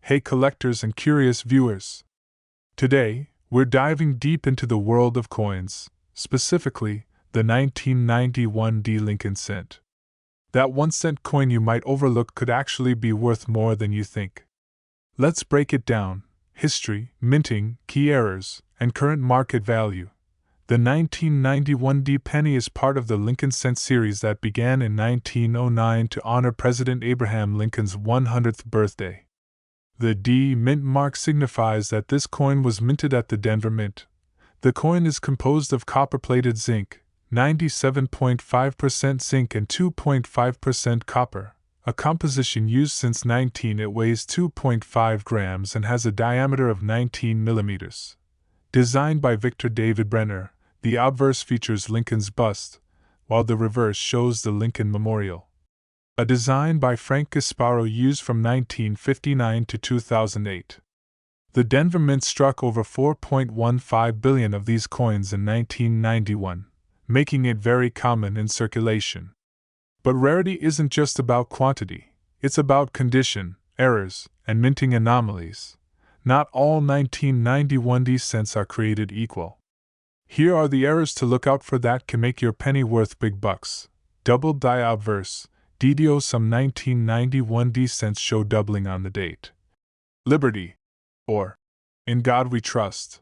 Hey collectors and curious viewers! Today, we're diving deep into the world of coins, specifically the 1991 D Lincoln cent. That 1 cent coin you might overlook could actually be worth more than you think. Let's break it down: history, minting, key errors, and current market value. The 1991 D penny is part of the Lincoln cent series that began in 1909 to honor President Abraham Lincoln's 100th birthday. The D mint mark signifies that this coin was minted at the Denver Mint. The coin is composed of copper-plated zinc, 97.5% zinc and 2.5% copper, a composition used since 19. It weighs 2.5 grams and has a diameter of 19 millimeters. Designed by Victor David Brenner, the obverse features Lincoln's bust, while the reverse shows the Lincoln Memorial. A design by Frank Gasparo used from 1959 to 2008. The Denver Mint struck over 4.15 billion of these coins in 1991, making it very common in circulation. But rarity isn't just about quantity, it's about condition, errors, and minting anomalies. Not all 1991 D cents are created equal. Here are the errors to look out for that can make your penny worth big bucks. Doubled die obverse. DDO. Some 1991 D cents show doubling on the date. Liberty, or In God We Trust.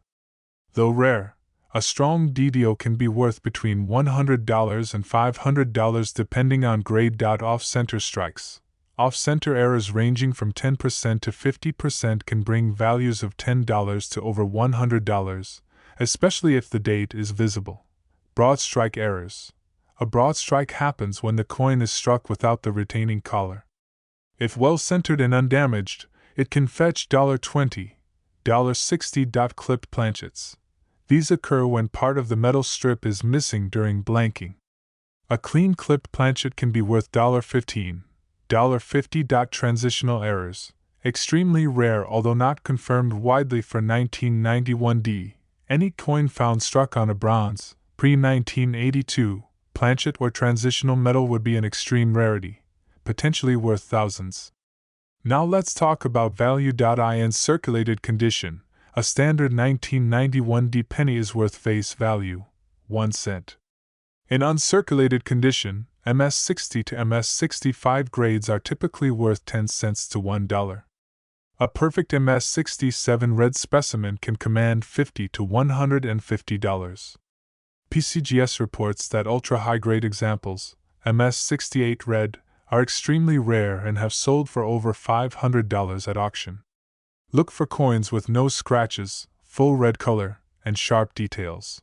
Though rare, a strong DDO can be worth between $100 and $500 depending on grade. Off-center strikes. Off-center errors ranging from 10% to 50% can bring values of $10 to over $100, especially if the date is visible. Broad strike errors. A broad strike happens when the coin is struck without the retaining collar. If well centered and undamaged, it can fetch $20, $60. Clipped planchets. These occur when part of the metal strip is missing during blanking. A clean clipped planchet can be worth $15, $50. Transitional errors. Extremely rare, although not confirmed widely for 1991 D. Any coin found struck on a bronze, pre-1982, planchet or transitional metal would be an extreme rarity, potentially worth thousands. Now let's talk about value. In circulated condition, a standard 1991 D penny is worth face value, 1 cent. In uncirculated condition, MS60 to MS65 grades are typically worth 10 cents to $1. A perfect MS67 red specimen can command $50 to $150. PCGS reports that ultra-high-grade examples, MS68 red, are extremely rare and have sold for over $500 at auction. Look for coins with no scratches, full red color, and sharp details.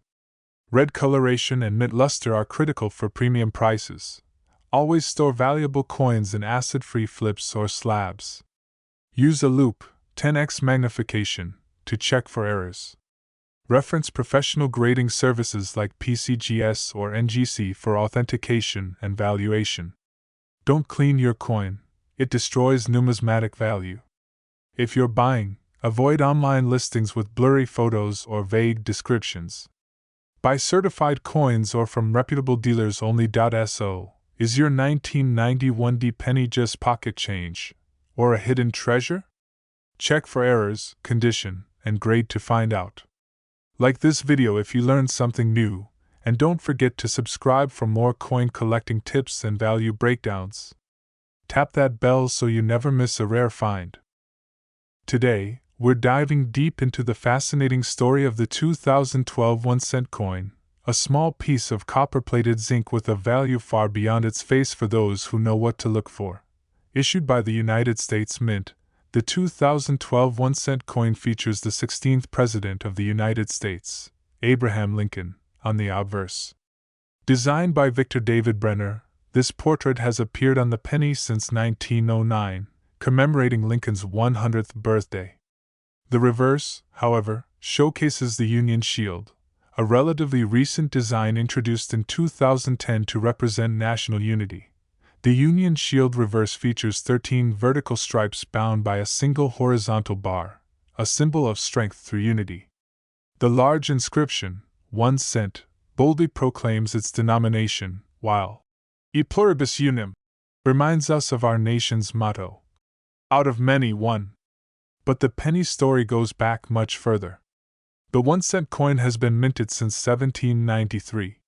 Red coloration and mint luster are critical for premium prices. Always store valuable coins in acid-free flips or slabs. Use a loupe, 10x magnification, to check for errors. Reference professional grading services like PCGS or NGC for authentication and valuation. Don't clean your coin, it destroys numismatic value. If you're buying, avoid online listings with blurry photos or vague descriptions. Buy certified coins or from reputable dealers only. So, is your 1991 D penny just pocket change, or a hidden treasure? Check for errors, condition, and grade to find out. Like this video if you learned something new, and don't forget to subscribe for more coin collecting tips and value breakdowns. Tap that bell so you never miss a rare find. Today, we're diving deep into the fascinating story of the 2012 1-cent coin, a small piece of copper-plated zinc with a value far beyond its face for those who know what to look for. Issued by the United States Mint, the 2012 1-cent coin features the 16th President of the United States, Abraham Lincoln, on the obverse. Designed by Victor David Brenner, this portrait has appeared on the penny since 1909, commemorating Lincoln's 100th birthday. The reverse, however, showcases the Union Shield, a relatively recent design introduced in 2010 to represent national unity. The Union Shield reverse features 13 vertical stripes bound by a single horizontal bar, a symbol of strength through unity. The large inscription, 1 cent, boldly proclaims its denomination, while E pluribus unum reminds us of our nation's motto, out of many, one. But the penny story goes back much further. The 1-cent coin has been minted since 1793.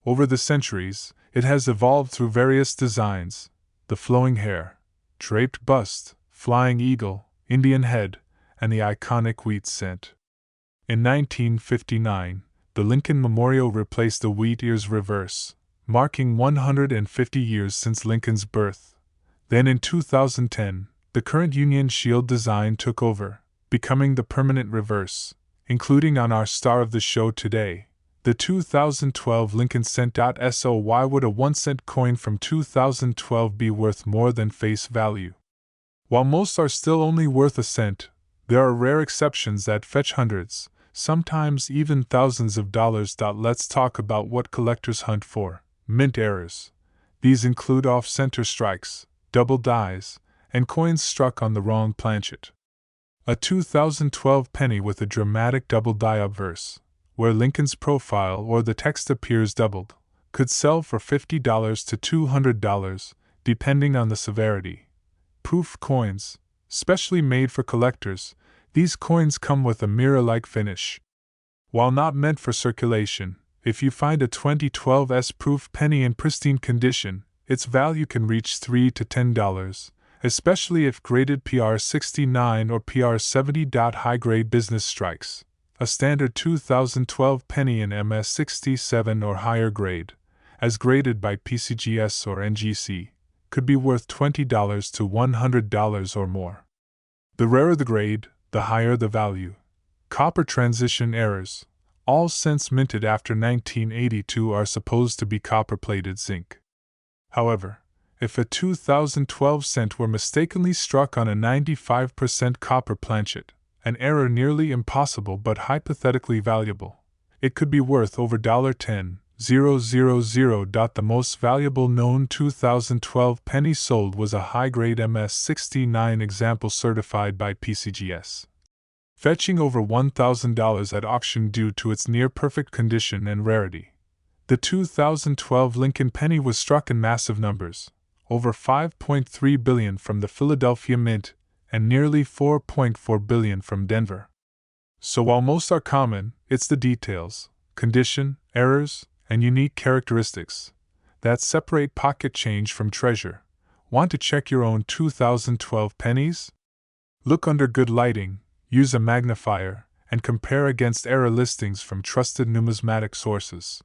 Over the centuries, it has evolved through various designs: the flowing hair, draped bust, flying eagle, Indian head, and the iconic wheat cent. In 1959, the Lincoln Memorial replaced the wheat ears reverse, marking 150 years since Lincoln's birth. Then in 2010, the current Union Shield design took over, becoming the permanent reverse, including on our star of the show today, the 2012 Lincoln cent. So why would a 1-cent coin from 2012 be worth more than face value? While most are still only worth a cent, there are rare exceptions that fetch hundreds, sometimes even thousands of dollars. Let's talk about what collectors hunt for. Mint errors. These include off-center strikes, double dies, and coins struck on the wrong planchet. A 2012 penny with a dramatic double die obverse, where Lincoln's profile or the text appears doubled, could sell for $50 to $200, depending on the severity. Proof coins, specially made for collectors, these coins come with a mirror-like finish. While not meant for circulation, if you find a 2012 S-proof penny in pristine condition, its value can reach $3 to $10, especially if graded PR69 or PR70. High-grade business strikes. A standard 2012 penny in MS67 or higher grade, as graded by PCGS or NGC, could be worth $20 to $100 or more. The rarer the grade, the higher the value. Copper transition errors. All cents minted after 1982 are supposed to be copper-plated zinc. However, if a 2012 cent were mistakenly struck on a 95% copper planchet, an error nearly impossible but hypothetically valuable, it could be worth over $10,000. The most valuable known 2012 penny sold was a high-grade MS69 example certified by PCGS, fetching over $1,000 at auction due to its near-perfect condition and rarity. The 2012 Lincoln penny was struck in massive numbers, over 5.3 billion from the Philadelphia Mint, and nearly 4.4 billion from Denver. So while most are common, it's the details, condition, errors, and unique characteristics that separate pocket change from treasure. Want to check your own 2012 pennies? Look under good lighting, use a magnifier, and compare against error listings from trusted numismatic sources.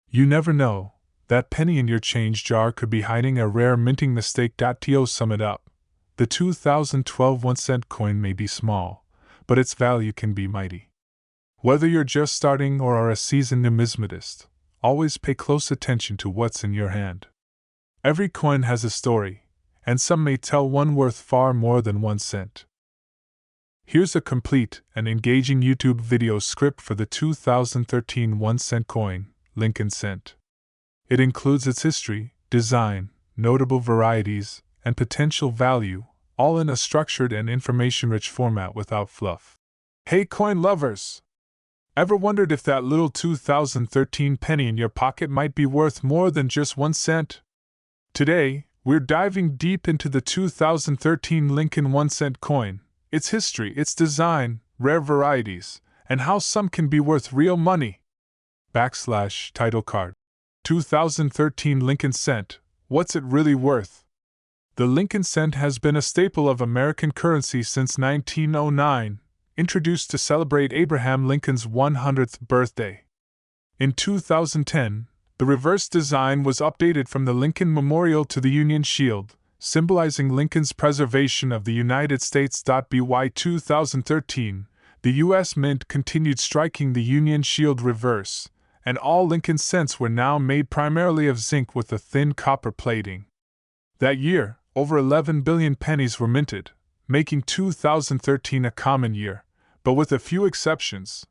You never know, that penny in your change jar could be hiding a rare minting mistake. To sum it up, the 2012 1-cent coin may be small, but its value can be mighty. Whether you're just starting or are a seasoned numismatist, always pay close attention to what's in your hand. Every coin has a story, and some may tell one worth far more than 1 cent. Here's a complete and engaging YouTube video script for the 2013 1-cent coin, Lincoln cent. It includes its history, design, notable varieties, and potential value, all in a structured and information-rich format without fluff. Hey coin lovers! Ever wondered if that little 2013 penny in your pocket might be worth more than just 1 cent? Today, we're diving deep into the 2013 Lincoln 1-cent coin, its history, its design, rare varieties, and how some can be worth real money. Title card. 2013 Lincoln cent, what's it really worth? The Lincoln cent has been a staple of American currency since 1909, introduced to celebrate Abraham Lincoln's 100th birthday. In 2010, the reverse design was updated from the Lincoln Memorial to the Union Shield, symbolizing Lincoln's preservation of the United States. By 2013, the U.S. Mint continued striking the Union Shield reverse, and all Lincoln cents were now made primarily of zinc with a thin copper plating. That year, over 11 billion pennies were minted, making 2013 a common year, but with a few exceptions.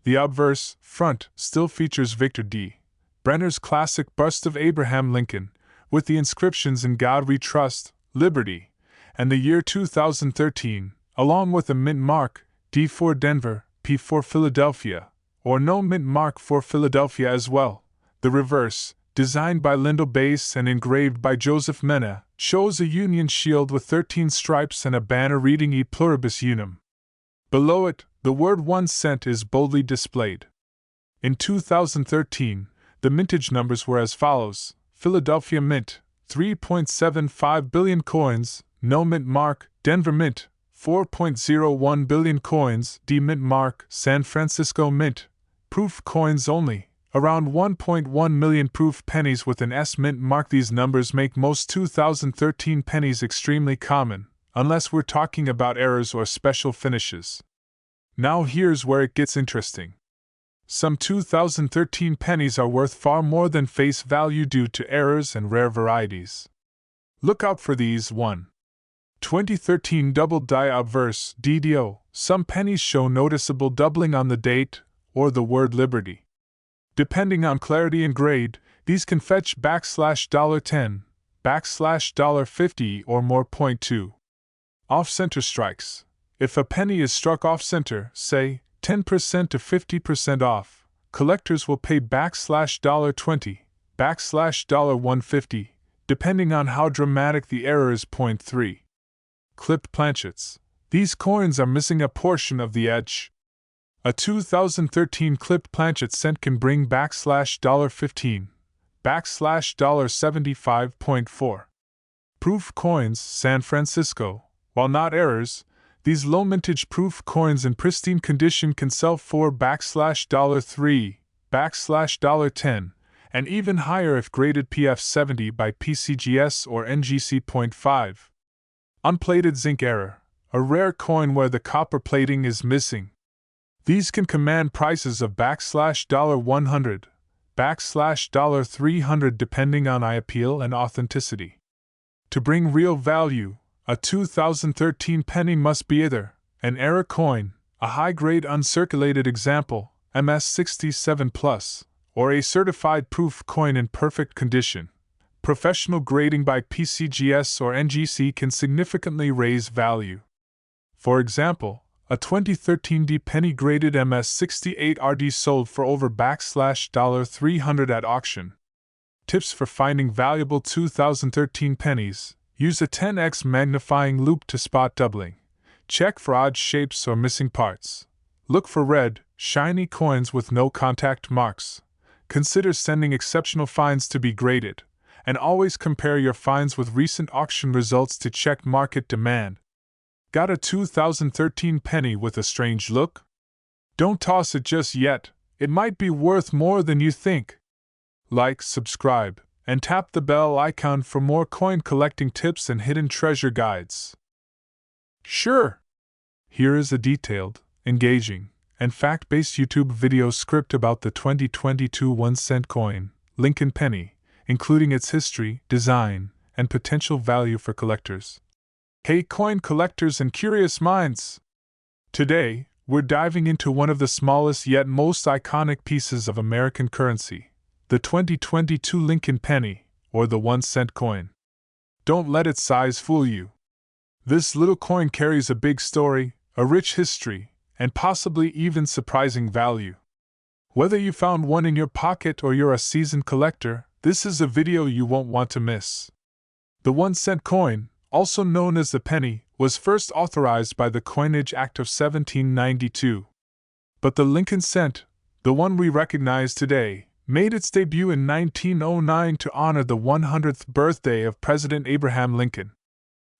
The obverse, front, still features Victor D. Brenner's classic bust of Abraham Lincoln, with the inscriptions "In God We Trust, Liberty," and the year 2013, along with a mint mark, D for Denver, P for Philadelphia, or no mint mark for Philadelphia as well. The reverse, designed by Lyndall Bass and engraved by Joseph Mena, shows a Union shield with 13 stripes and a banner reading E Pluribus Unum. Below it, the word 1 cent is boldly displayed. In 2013, the mintage numbers were as follows: Philadelphia Mint, 3.75 billion coins, no mint mark; Denver Mint, 4.01 billion coins, D mint mark; San Francisco Mint, proof coins only, around 1.1 million proof pennies with an S mint mark. These numbers make most 2013 pennies extremely common, unless we're talking about errors or special finishes. Now here's where it gets interesting. Some 2013 pennies are worth far more than face value due to errors and rare varieties. Look out for these. 1. 2013 Double Die Obverse DDO. Some pennies show noticeable doubling on the date or the word Liberty. Depending on clarity and grade, these can fetch $10, $50 or more. 2. Off-center strikes. If a penny is struck off-center, say 10% to 50% off, collectors will pay $20, $150, depending on how dramatic the error is. 3. Clipped planchets. These coins are missing a portion of the edge. A 2013 clipped planchet cent can bring $15, $75.4. Proof coins, San Francisco. While not errors, these low-mintage proof coins in pristine condition can sell for $3, $10, and even higher if graded PF70 by PCGS or NGC. 5. Unplated zinc error, a rare coin where the copper plating is missing. These can command prices of $100, $300 depending on eye appeal and authenticity. To bring real value, a 2013 penny must be either an error coin, a high-grade uncirculated example, MS67+, or a certified proof coin in perfect condition. Professional grading by PCGS or NGC can significantly raise value. For example, a 2013 D penny graded MS68 RD sold for over $300 at auction. Tips for finding valuable 2013 pennies: use a 10x magnifying loupe to spot doubling. Check for odd shapes or missing parts. Look for red, shiny coins with no contact marks. Consider sending exceptional finds to be graded, and always compare your finds with recent auction results to check market demand. Got a 2013 penny with a strange look? Don't toss it just yet, it might be worth more than you think. Like, subscribe, and tap the bell icon for more coin collecting tips and hidden treasure guides. Sure! Here is a detailed, engaging, and fact-based YouTube video script about the 2022 1-cent coin, Lincoln Penny, including its history, design, and potential value for collectors. Hey coin collectors and curious minds! Today, we're diving into one of the smallest yet most iconic pieces of American currency, the 2022 Lincoln Penny, or the 1-cent coin. Don't let its size fool you. This little coin carries a big story, a rich history, and possibly even surprising value. Whether you found one in your pocket or you're a seasoned collector, this is a video you won't want to miss. The 1-cent coin, also known as the penny, was first authorized by the Coinage Act of 1792. But the Lincoln cent, the one we recognize today, made its debut in 1909 to honor the 100th birthday of President Abraham Lincoln.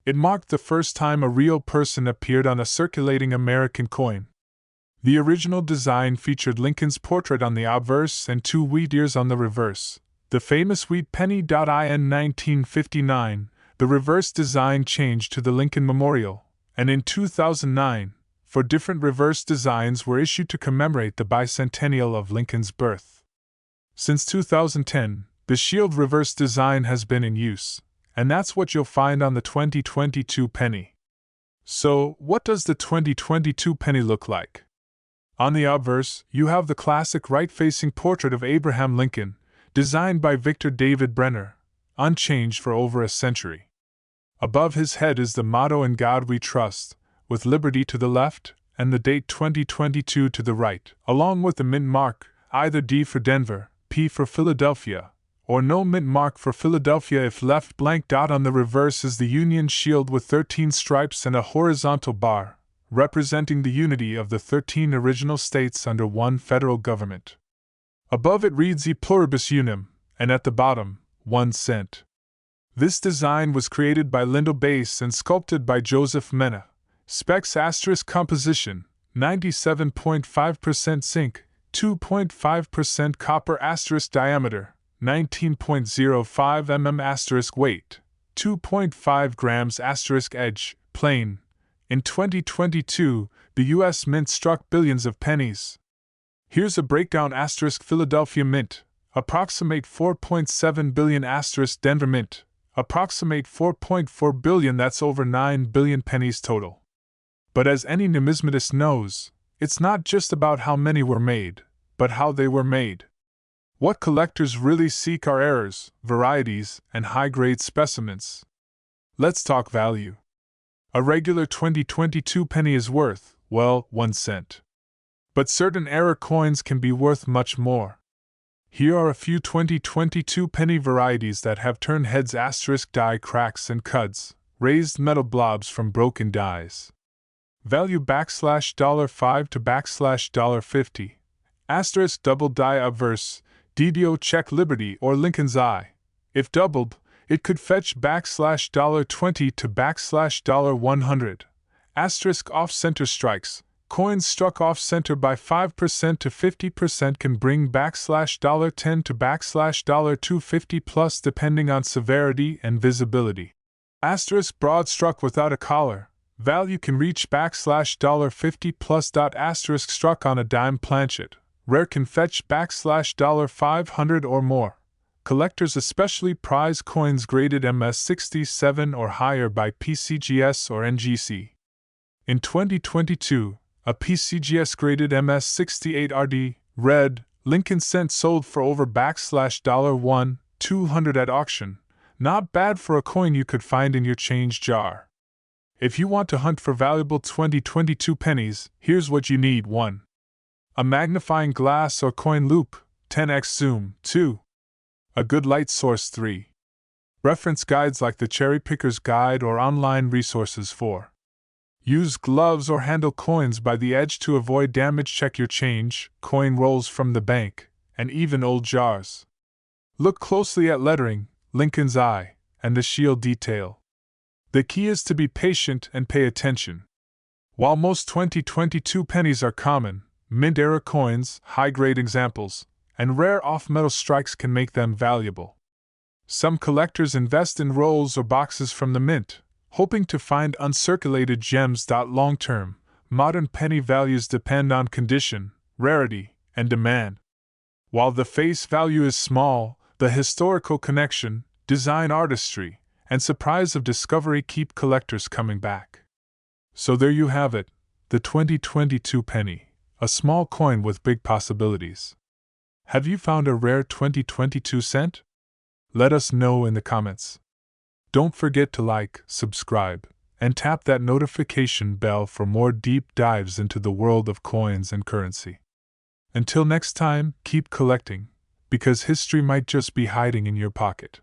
It marked the first time a real person appeared on a circulating American coin. The original design featured Lincoln's portrait on the obverse and 2 wheat ears on the reverse, the famous wheat penny. In 1959, the reverse design changed to the Lincoln Memorial, and in 2009, 4 different reverse designs were issued to commemorate the bicentennial of Lincoln's birth. Since 2010, the shield reverse design has been in use, and that's what you'll find on the 2022 penny. So, what does the 2022 penny look like? On the obverse, you have the classic right-facing portrait of Abraham Lincoln, designed by Victor David Brenner, unchanged for over a century. Above his head is the motto "In God We Trust," with liberty to the left and the date 2022 to the right, along with the mint mark, either D for Denver, P for Philadelphia, or no mint mark for Philadelphia if left blank. On the reverse is the Union shield with 13 stripes and a horizontal bar, representing the unity of the 13 original states under one federal government. Above it reads E pluribus unum, and at the bottom, 1 cent. This design was created by Lyndall Bass and sculpted by Joseph Mena. Specs * composition, 97.5% zinc, 2.5% copper * diameter, 19.05 mm * weight, 2.5 grams * edge, plain. In 2022, the U.S. Mint struck billions of pennies. Here's a breakdown * Philadelphia Mint, approximate 4.7 billion * Denver Mint, approximate 4.4 billion. That's over 9 billion pennies total. But as any numismatist knows, it's not just about how many were made, but how they were made. What collectors really seek are errors, varieties, and high-grade specimens. Let's talk value. A regular 2022 penny is worth, well, 1 cent. But certain error coins can be worth much more. Here are a few 2022 penny varieties that have turned heads * die cracks and cuds, raised metal blobs from broken dies. Value $5 to $50. * double die obverse, DDO Czech Liberty or Lincoln's Eye. If doubled, it could fetch $20 to $100. * off-center strikes. Coins struck off-center by 5% to 50% can bring $10 to $250 plus depending on severity and visibility. * broad struck without a collar. Value can reach $50 plus. * struck on a dime planchet. Rare can fetch $500 or more. Collectors especially prize coins graded MS67 or higher by PCGS or NGC. In 2022, a PCGS graded MS68RD, red, Lincoln cent sold for over $1,200 at auction. Not bad for a coin you could find in your change jar. If you want to hunt for valuable 2022 pennies, here's what you need. 1. A magnifying glass or coin loop, 10x zoom. 2. A good light source. 3. Reference guides like the Cherry Picker's Guide or online resources. 4. Use gloves or handle coins by the edge to avoid damage. Check your change, coin rolls from the bank, and even old jars. Look closely at lettering, Lincoln's Eye, and the shield detail. The key is to be patient and pay attention. While most 2022 pennies are common, mint-era coins, high-grade examples, and rare off-metal strikes can make them valuable. Some collectors invest in rolls or boxes from the mint, hoping to find uncirculated gems. Long-term, modern penny values depend on condition, rarity, and demand. While the face value is small, the historical connection, design artistry, and surprise of discovery keep collectors coming back. So there you have it, the 2022 penny, a small coin with big possibilities. Have you found a rare 2022 cent? Let us know in the comments. Don't forget to like, subscribe, and tap that notification bell for more deep dives into the world of coins and currency. Until next time, keep collecting, because history might just be hiding in your pocket.